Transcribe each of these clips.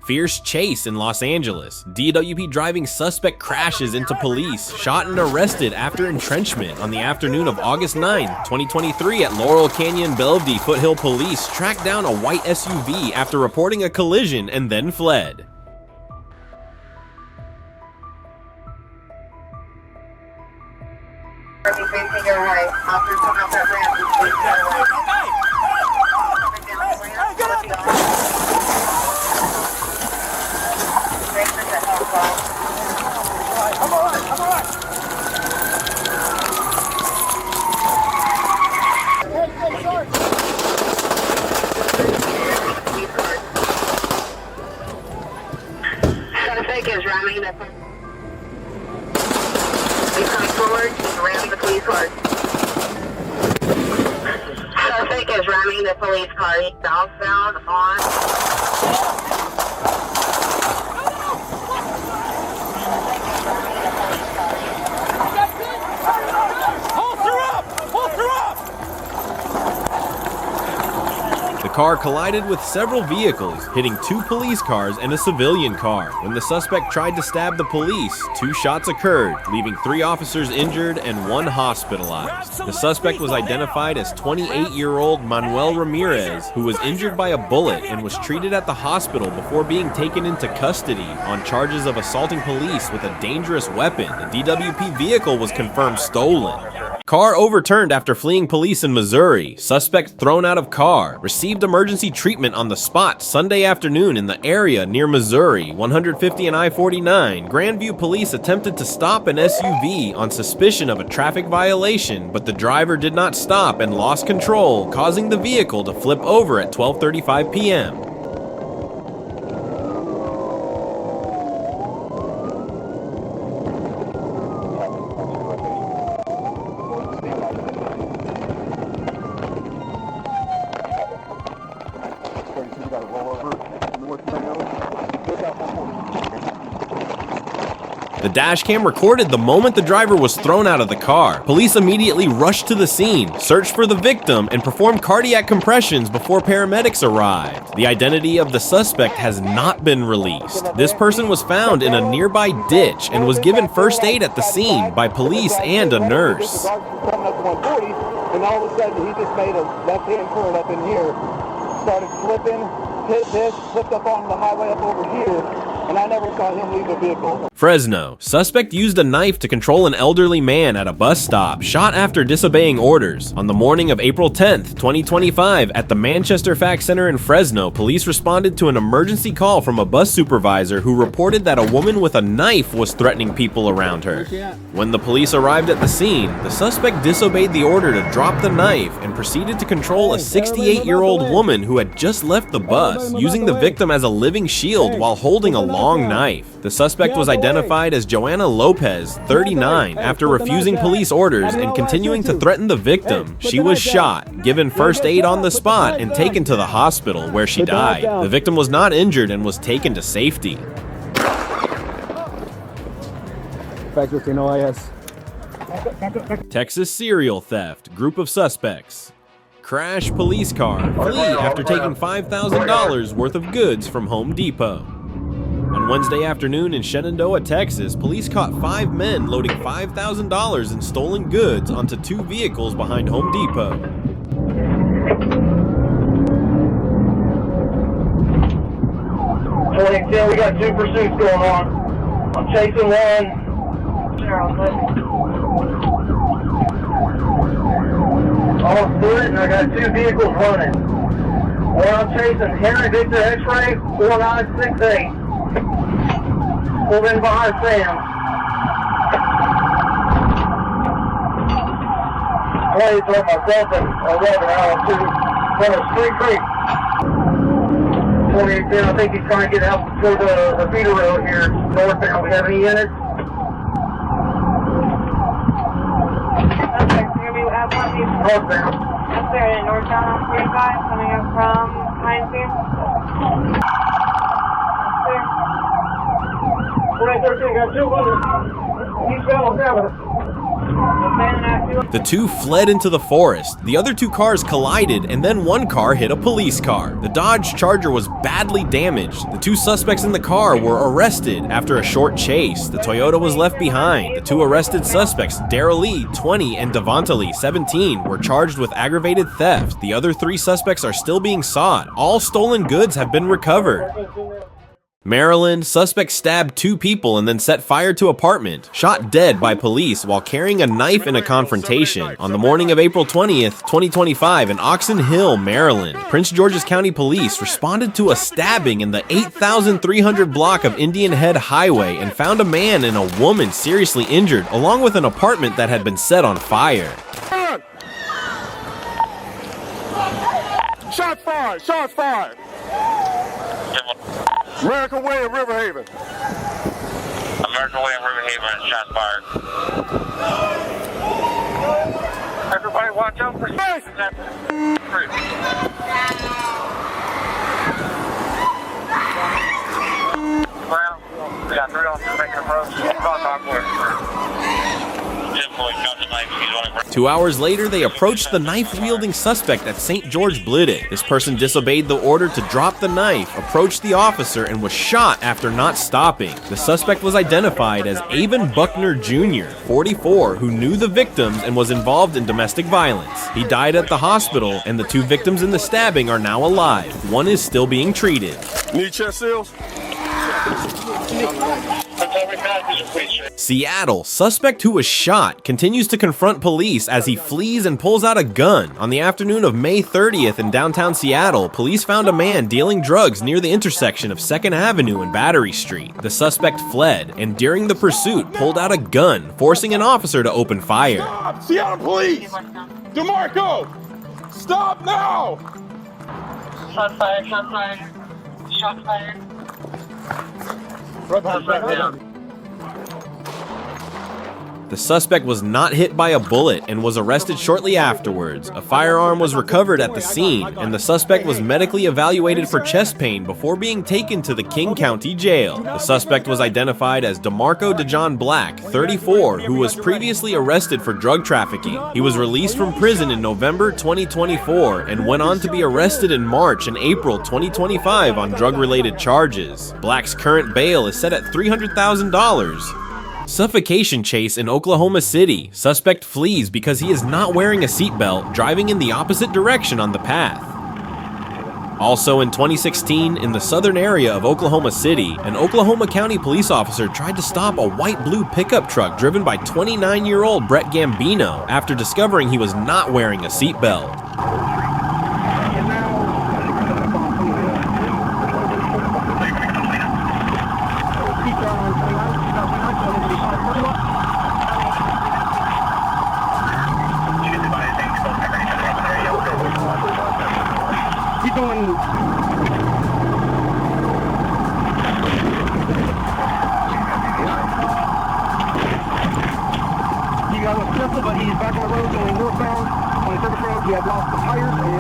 Fierce chase in Los Angeles. DWP driving suspect crashes into police, shot and arrested after entrenchment on the afternoon of August 9, 2023 at Laurel Canyon Bellevue Foothill Police tracked down a white SUV after reporting a collision and then fled. Facing your right. Officers come out that ramp. Facing your right. I'm alright. Hey, sorry. Suspect is ramming the... He's coming forward. He's ramming the police car. Suspect is ramming the police car. He's southbound on... The car collided with several vehicles, hitting 2 police cars and a civilian car. When the suspect tried to stab the police, 2 shots occurred, leaving 3 officers injured and 1 hospitalized. The suspect was identified as 28-year-old Manuel Ramirez, who was injured by a bullet and was treated at the hospital before being taken into custody on charges of assaulting police with a dangerous weapon. The DWP vehicle was confirmed stolen. Car overturned after fleeing police in Missouri. Suspect thrown out of car. Received emergency treatment on the spot Sunday afternoon in the area near Missouri, 150 and I-49. Grandview police attempted to stop an SUV on suspicion of a traffic violation, but the driver did not stop and lost control, causing the vehicle to flip over at 12:35 p.m. The dashcam recorded the moment the driver was thrown out of the car. Police immediately rushed to the scene, searched for the victim, and performed cardiac compressions before paramedics arrived. The identity of the suspect has not been released. This person was found in a nearby ditch and was given first aid at the scene by police and a nurse. And all of a sudden, he just made a left-hand turn up in here, started slipping, hit this, slipped up on the highway up over here, and I never saw him leave the vehicle. Fresno. Suspect used a knife to control an elderly man at a bus stop, shot after disobeying orders. On the morning of April 10th, 2025, at the Manchester Fact Center in Fresno, police responded to an emergency call from a bus supervisor who reported that a woman with a knife was threatening people around her. When the police arrived at the scene, the suspect disobeyed the order to drop the knife and proceeded to control a 68-year-old woman who had just left the bus, using the victim as a living shield while holding a long knife. The suspect was identified as Joanna Lopez, 39, after refusing police orders and continuing to threaten the victim. She was shot, given first aid on the spot, and taken to the hospital where she died. The victim was not injured and was taken to safety. Texas serial theft. Group of suspects. Crash police car. Flee after taking $5,000 worth of goods from Home Depot. On Wednesday afternoon in Shenandoah, Texas, police caught 5 men loading $5,000 in stolen goods onto 2 vehicles behind Home Depot. We got 2 pursuits going on. I'm chasing one. Almost through it, and I got 2 vehicles running. One I'm chasing, Henry Victor X-Ray 4968. Pulled in behind Sam. I wanted to throw myself and a weapon out to Street Creek. 2810, I think he's trying to get out through the feeder road here northbound. We have any units? Okay, so we have one of these Northbound. up there in northbound on 45 coming up from Hines here. 2813, got 2 hundred. He's going down. The two fled into the forest. The other two cars collided, and then one car hit a police car. The Dodge Charger was badly damaged. The two suspects in the car were arrested after a short chase. The Toyota was left behind. The two arrested suspects, Darrell Lee, 20, and Devonta Lee, 17, were charged with aggravated theft. The other three suspects are still being sought. All stolen goods have been recovered. Maryland, suspect stabbed two people and then set fire to apartment, shot dead by police while carrying a knife in a confrontation. On the morning of April 20th, 2025 in Oxon Hill, Maryland, Prince George's County Police responded to a stabbing in the 8,300 block of Indian Head Highway and found a man and a woman seriously injured, along with an apartment that had been set on fire. Shots fired! Shots fired! American Way in River Haven. American Way in River Haven, shots fired. Everybody watch out for space! Well, we got 3 officers making approach. Jim Boy found the knife. He's running. 2 hours later, they approached the knife-wielding suspect at St. George Bliddick. This person disobeyed the order to drop the knife, approached the officer, and was shot after not stopping. The suspect was identified as Avon Buckner Jr., 44, who knew the victims and was involved in domestic violence. He died at the hospital, and the two victims in the stabbing are now alive. One is still being treated. Need chest seals? Seattle, suspect who was shot continues to confront police as he flees and pulls out a gun. On the afternoon of May 30th in downtown Seattle, police found a man dealing drugs near the intersection of 2nd Avenue and Battery Street. The suspect fled, and during the pursuit pulled out a gun, forcing an officer to open fire. Stop! Seattle Police! DeMarco! Stop now! Shots fired, shots fired. Shots fired. Right behind. The suspect was not hit by a bullet and was arrested shortly afterwards. A firearm was recovered at the scene, and the suspect was medically evaluated for chest pain before being taken to the King County Jail. The suspect was identified as DeMarco DeJohn Black, 34, who was previously arrested for drug trafficking. He was released from prison in November 2024 and went on to be arrested in March and April 2025 on drug-related charges. Black's current bail is set at $300,000. Suffocation chase in Oklahoma City. Suspect flees because he is not wearing a seatbelt, driving in the opposite direction on the path. Also in 2016, in the southern area of Oklahoma City, an Oklahoma County police officer tried to stop a white-blue pickup truck driven by 29-year-old Brett Gambino after discovering he was not wearing a seatbelt. But he's back on the road going northbound on the surface road. He had lost the tires and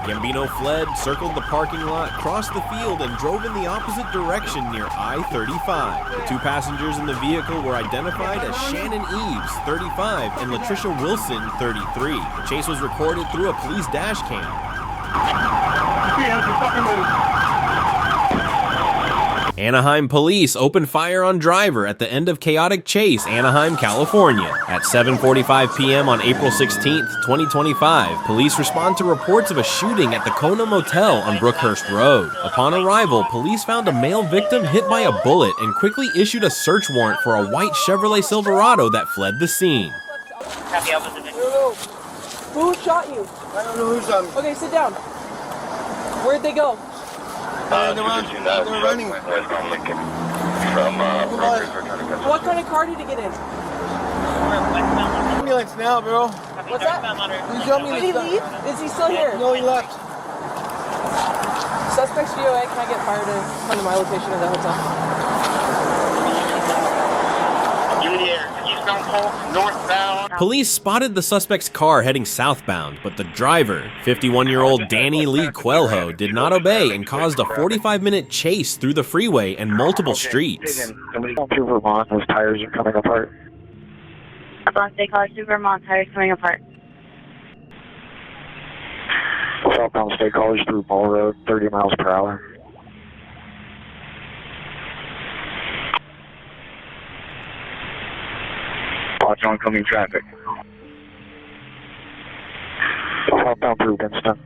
Gambino fled, circled the parking lot, crossed the field, and drove in the opposite direction near I-35. The two passengers in the vehicle were identified as Shannon Eves, 35, and Latricia Wilson, 33. The chase was recorded through a police dash cam. Anaheim police opened fire on driver at the end of chaotic chase, Anaheim, California. At 7:45 p.m. on April 16, 2025, police respond to reports of a shooting at the Kona Motel on Brookhurst Road. Upon arrival, police found a male victim hit by a bullet and quickly issued a search warrant for a white Chevrolet Silverado that fled the scene. Who shot you? I don't know who's on. Okay, sit down. Where'd they go? They're running. from Brokers for trying to catch What kind of car did he get in? Ambulance now, bro. What's that? You show me Did he leave? Is he still here? No, he left. Suspect's VOA, can I get fire to come to my location at the hotel? northbound. Police spotted the suspect's car heading southbound, but the driver, 51-year-old Danny Lee Coelho, did not obey and caused a 45-minute chase through the freeway and multiple streets. Somebody's going through Vermont, those tires are coming apart. State College through Vermont, tires coming apart. Southbound State College through Ball Road, 30 miles per hour. Watch oncoming traffic. Southbound through Winston.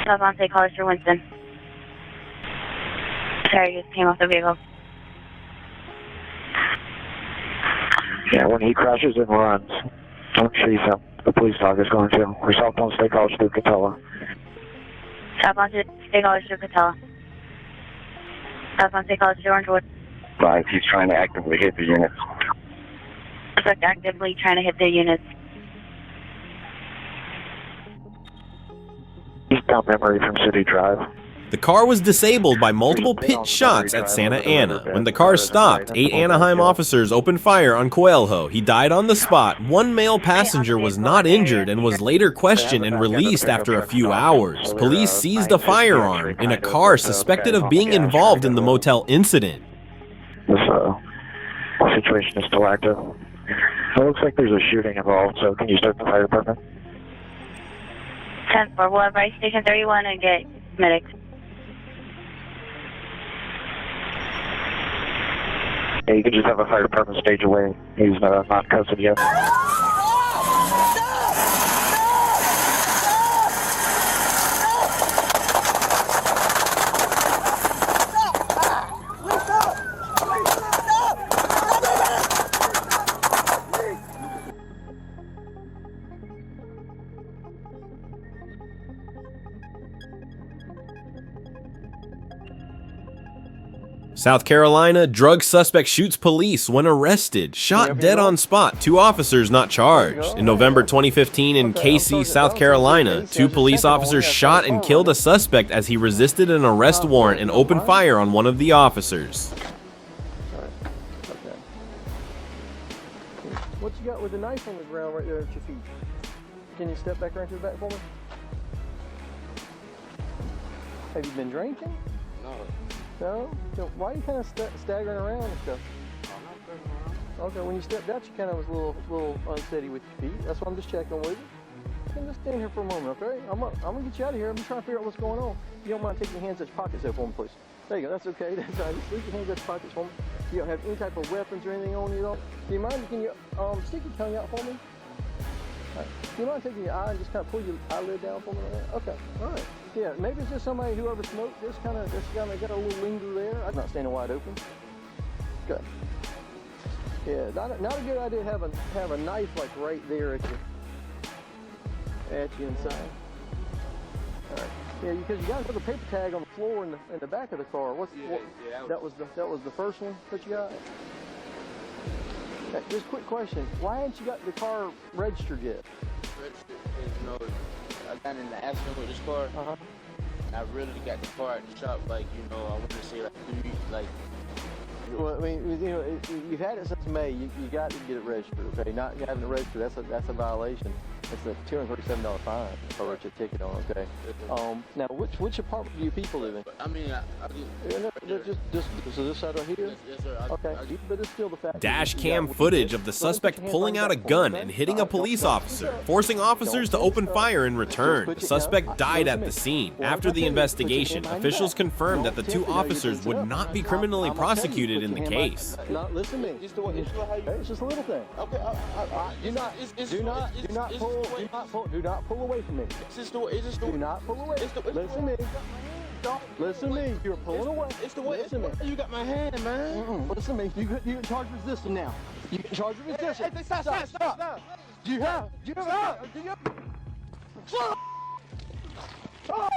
Southbound State College through Winston. Sorry, just came off the vehicle. Yeah, when he crashes and runs, don't chase him. The police dog is going to. We're southbound State College through Catella. Southbound State College through Catella. Southbound State College through Orangewood. Like he's trying to actively hit the units. Suspect actively trying to hit the units. Eastbound Memory from City Drive. The car was disabled by multiple pit shots at Santa Ana. When the car stopped, 8 Anaheim officers opened fire on Coelho. He died on the spot. One male passenger was not injured and was later questioned and released after a few hours. Police seized a firearm in a car suspected of being involved in the motel incident. This situation is still active. It looks like there's a shooting involved, so can you start the fire department? 10-4, we'll advise Station 31 and get medics. Yeah, you can just have a fire department stage away. He's not in custody yet. South Carolina, drug suspect shoots police when arrested, shot dead on spot, 2 officers not charged. In November 2015 in Casey, South Carolina, 2 police officers shot and killed a suspect as he resisted an arrest warrant and opened fire on one of the officers. What you got with the knife on the ground right there at your feet? Can you step back around to the back for me? Have you been drinking? No? So why are you kind of staggering around and stuff? Okay, when you stepped out, you kind of was a little unsteady with your feet. That's why I'm just checking with you. You can just stand here for a moment, okay? I'm gonna get you out of here. I'm just trying to figure out what's going on. You don't mind taking your hands out your pockets there for me, please? There you go. That's okay. That's all right. Just leave your hands out your pockets for me. You don't have any type of weapons or anything on you at all. Do you mind? Can you stick your tongue out for me? Right. Do you mind taking your eye and just kind of pull your eyelid down for me like that? Okay. All right. Yeah, maybe it's just somebody who ever smoked. Just kind of got a little linger there. I'm not standing wide open. Good. Yeah, not a good idea to have a knife like right there at you inside. All right. Yeah, because you got to put a paper tag on the floor in the back of the car. That was the first one that you got. Just a quick question. Why haven't you got the car registered yet? Registered because, I got in the accident with this car. I really got the car at the shop, I want to say 3, Well, I mean, you've had it since May. You got to get it registered, okay? Not having it registered, that's a violation. It's a $237 fine or a ticket on, okay? Now, which apartment do you people live in? I mean, Just so this side right here? Yes, sir. Okay, but it's still the fact. Dash cam footage of the suspect pulling out a gun and hitting a police officer, forcing officers to open fire in return. The suspect died at the scene. After the investigation, officials confirmed that the 2 officers would not be criminally prosecuted in the case. Listen to me. It's just a little thing. Okay. Do not pull away from me. Do not pull away. Listen to me. Listen to me. You're pulling away. It's the way. Listen to me. You got my hand, man. Listen to me. You can charge resisting now. You can charge resisting. Hey, stop. Do you have? Stop. Stop.